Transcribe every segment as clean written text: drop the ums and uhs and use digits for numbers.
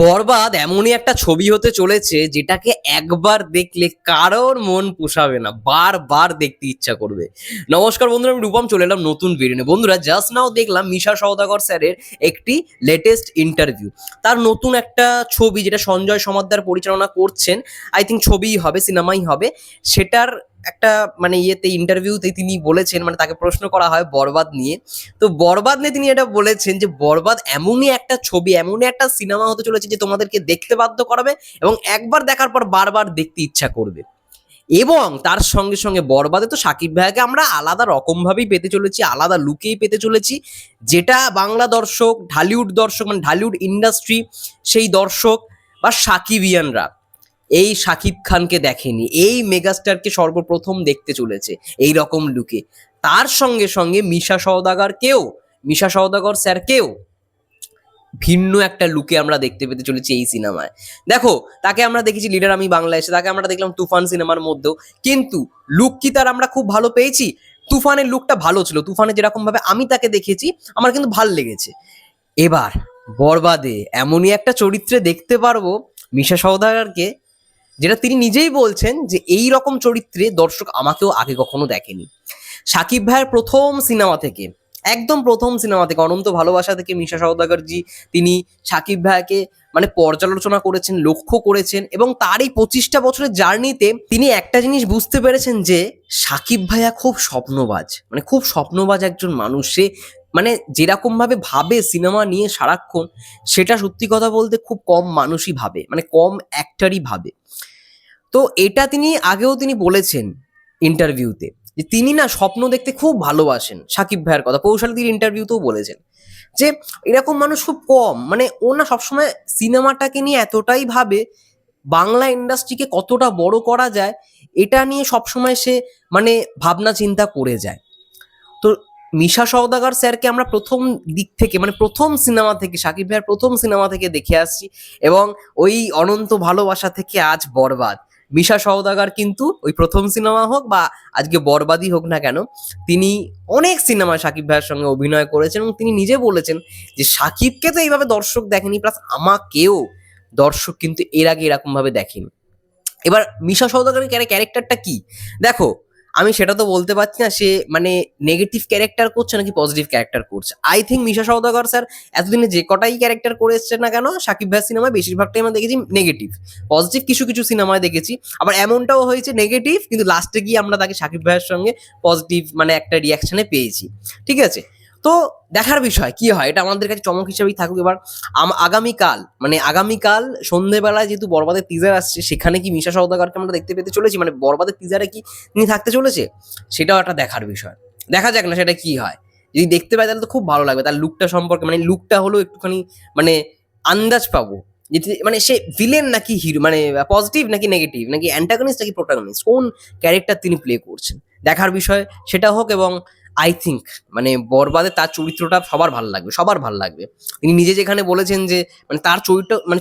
বরবাদ এমনই একটা ছবি হতে চলেছে যেটাকে একবার দেখলে কারোর মন পোষাবে না, বারবার দেখতে ইচ্ছা করবে। নমস্কার বন্ধুরা, আমি রূপম চলে এলাম নতুন ভিডিও নিয়ে। বন্ধুরা, জাস্ট নাও দেখলাম মিশা সওদাগর স্যারের একটি লেটেস্ট ইন্টারভিউ। তার নতুন একটা ছবি যেটা সঞ্জয় সমাদ্দার পরিচালনা করছেন, আই থিঙ্ক ছবিই হবে, সিনেমাই হবে, সেটার একটা মানে ইয়েতে ইন্টারভিউতে তিনি বলেছেন, মানে তাকে প্রশ্ন করা হয় বরবাদ নিয়ে। তো বরবাদ নিয়ে তিনি এটা বলেছেন যে বরবাদ এমনই একটা ছবি, এমনই একটা সিনেমা হতে চলেছে যে তোমাদেরকে দেখতে বাধ্য করাবে এবং একবার দেখার পর বারবার দেখতে ইচ্ছা করবে। এবং তার সঙ্গে সঙ্গে বরবাদে তো সাকিব ভাইয়াকে আমরা আলাদা রকম ভাবেই পেতে চলেছি, আলাদা লুকেই পেতে চলেছি, যেটা বাংলা দর্শক, ঢালিউড দর্শক, মানে ঢালিউড ইন্ডাস্ট্রি সেই দর্শক বা সাকিবিয়ানরা এই শাকিব খানকে দেখেনি, এই মেগাস্টারকে সর্বপ্রথম দেখতে চলেছে এই রকম লুকে। তার সঙ্গে সঙ্গে মিশা সওদাগর স্যারকেও ভিন্ন একটা লুকে আমরা দেখতে পেতে চলেছি এই সিনেমায়। দেখো, তাকে আমরা দেখেছি লিডার আমি বাংলাদেশে, তাকে আমরা দেখলাম তুফান সিনেমার মধ্যেও, কিন্তু লুক কি তার আমরা খুব ভালো পেয়েছি? তুফানের লুকটা ভালো ছিল, তুফানে যেরকম ভাবে আমি তাকে দেখেছি আমার কিন্তু ভাল লেগেছে। এবার বরবাদে এমনই একটা চরিত্রে দেখতে পারবো মিশা সওদাগরকে, যেটা তিনি নিজেই বলছেন যে এই রকম চরিত্রে দর্শক আমাকেও আগে কখনো দেখেনি। সাকিব ভাইয়ের প্রথম সিনেমা থেকে, একদম প্রথম সিনেমা থেকে, অনন্ত ভালোবাসা থেকে মিশা সওদাগরজি তিনি সাকিব ভাইকে মানে পর্যালোচনা করেছেন, লক্ষ্য করেছেন, এবং তার এই 25টা বছরের জার্নিতে তিনি একটা জিনিস বুঝতে পেরেছেন যে সাকিব ভাইয়া খুব স্বপ্নবাজ, মানে খুব স্বপ্নবাজ একজন মানুষ। সে মানে যেরকম ভাবে ভাবে সিনেমা নিয়ে সারাক্ষণ, সেটা সত্যি কথা বলতে খুব কম মানুষই ভাবে, মানে কম অ্যাক্টারই ভাবে। তো এটা তিনি আগেও তিনি বলেছেন ইন্টারভিউতে, যে তিনি না স্বপ্ন দেখতে খুব ভালোবাসেন। সাকিব ভাইয়ের কথা কৌশালদির ইন্টারভিউতেও বলেছেন যে এরকম মানুষ খুব কম, মানে ও না সবসময় সিনেমাটাকে নিয়ে এতটাই ভাবে, বাংলা ইন্ডাস্ট্রিকে কতটা বড় করা যায় এটা নিয়ে সবসময় সে মানে ভাবনা চিন্তা করে যায়। তো মিশা সওদাগর স্যারকে আমরা প্রথম দিক থেকে, মানে প্রথম সিনেমা থেকে, সাকিব ভাইয়ের প্রথম সিনেমা থেকে দেখে আসছি, এবং ওই অনন্ত ভালোবাসা থেকে আজ বরবাদ। মিশা সওদাগর কিন্তু ওই প্রথম সিনেমা হোক বা আজকে বরবাদই হোক না কেন, তিনি অনেক সিনেমায় সাকিব ভাইয়ের সঙ্গে অভিনয় করেছেন, এবং তিনি নিজে বলেছেন যে সাকিবকে তো এইভাবে দর্শক দেখেনি, প্লাস আমাকেও দর্শক কিন্তু এর আগে এরকম ভাবে দেখেনি। এবার মিশা সওদাগরের ক্যারেক্টারটা কি, দেখো, আমি সেটা তো বলতে পারছি না সে মানে নেগেটিভ ক্যারেক্টার করছে নাকি পজিটিভ ক্যারেক্টার করছে। I think Misha Sawdagar sir এতদিনে যে কটাই ক্যারেক্টার করে এসছে না কেন সাকিব ভাইয়ের সিনেমায়, বেশিরভাগটাই আমরা দেখেছি নেগেটিভ। পজিটিভ কিছু কিছু সিনেমায় দেখেছি, আবার এমনটাও হয়েছে নেগেটিভ কিন্তু লাস্টে গিয়ে আমরা তাকে সাকিব ভাইয়ের সঙ্গে পজিটিভ মানে একটা রিয়াকশনে পেয়েছি। ঠিক আছে, তো দেখার বিষয় কি হয়, এটা আমাদের কাছে চমক হিসেবেই থাকুক। এবার আগামীকাল সন্ধেবেলায় যেহেতু বরবাদের টিজার আসছে, সেখানে কি মিশা সওদাগরকে আমরা দেখতে পেতে চলেছি, মানে বরবাদের টিজারে কি তিনি থাকতে চলেছে, সেটাও একটা দেখার বিষয়। দেখা যাক না সেটা কি হয়। যদি দেখতে পাই তাহলে তো খুব ভালো লাগবে, তার লুকটা সম্পর্কে, মানে লুকটা হলো একটুখানি মানে আন্দাজ পাবো যে মানে সে ভিলেন নাকি হিরো, মানে পজিটিভ নাকি নেগেটিভ, নাকি অ্যান্টাগনিস্ট নাকি প্রোটাগনিস্ট, কোন ক্যারেক্টার তিনি প্লে করছেন, দেখার বিষয় সেটা হোক। এবং আই থিঙ্ক মানে বরবাদে তার চরিত্রটা সবার ভাল লাগবে। তিনি নিজে যেখানে বলেছেন যে মানে তার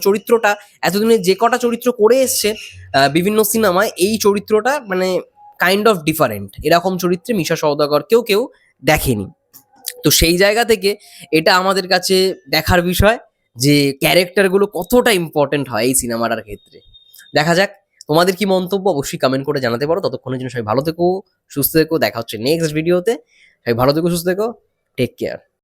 চরিত্রটা এতদিনে যে কটা চরিত্র করে এসছে বিভিন্ন সিনেমায়, এই চরিত্রটা মানে কাইন্ড অফ ডিফারেন্ট, এরকম চরিত্রে মিশা সওদাগরকেও কেউ দেখেনি। তো সেই জায়গা থেকে এটা আমাদের কাছে দেখার বিষয় যে ক্যারেক্টারগুলো কতটা ইম্পর্টেন্ট হয় এই সিনেমাটার ক্ষেত্রে। দেখা যাক, তোমাদের কি মন্তব্য অবশ্যই কমেন্ট করে জানাতে পারো। ততক্ষণের জন্য সবাই ভালো থেকো, সুস্থ থেকো, দেখা হচ্ছে নেক্সট ভিডিওতে। সবাই ভালো থেকো, সুস্থ থেকো, টেক কেয়ার।